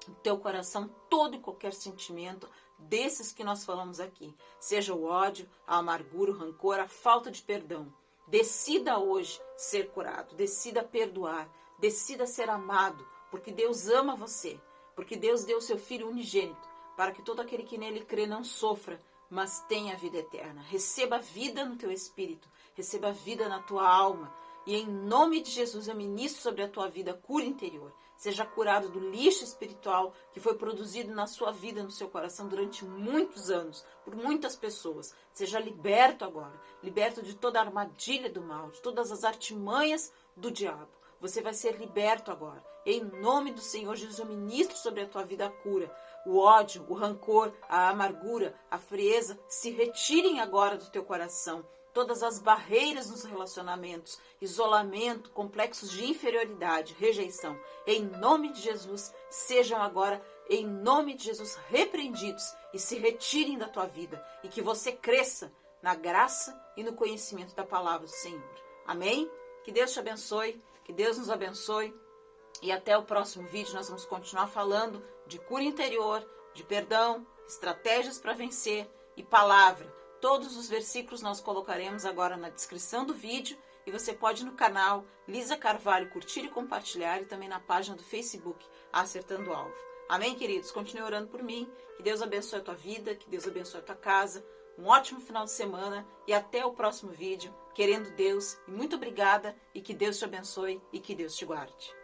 do teu coração todo e qualquer sentimento desses que nós falamos aqui. Seja o ódio, a amargura, o rancor, a falta de perdão. Decida hoje ser curado, decida perdoar, Decida ser amado, porque Deus ama você, porque Deus deu o seu Filho unigênito, para que todo aquele que nele crê não sofra, mas tenha vida eterna. Receba vida no teu espírito, receba vida na tua alma. E em nome de Jesus eu ministro sobre a tua vida cura interior. Seja curado do lixo espiritual que foi produzido na sua vida, no seu coração durante muitos anos, por muitas pessoas. Seja liberto agora, liberto de toda a armadilha do mal, de todas as artimanhas do diabo. Você vai ser liberto agora. Em nome do Senhor Jesus, eu ministro sobre a tua vida a cura. O ódio, o rancor, a amargura, a frieza se retirem agora do teu coração. Todas as barreiras nos relacionamentos, isolamento, complexos de inferioridade, rejeição, em nome de Jesus, sejam agora, em nome de Jesus, repreendidos e se retirem da tua vida. E que você cresça na graça e no conhecimento da palavra do Senhor. Amém? Que Deus te abençoe, que Deus nos abençoe. E até o próximo vídeo nós vamos continuar falando de cura interior, de perdão, estratégias para vencer e palavra. Todos os versículos nós colocaremos agora na descrição do vídeo e você pode ir no canal Lisa Carvalho curtir e compartilhar e também na página do Facebook Acertando o Alvo. Amém, queridos? Continue orando por mim. Que Deus abençoe a tua vida, que Deus abençoe a tua casa. Um ótimo final de semana e até o próximo vídeo. Querendo Deus, e muito obrigada e que Deus te abençoe e que Deus te guarde.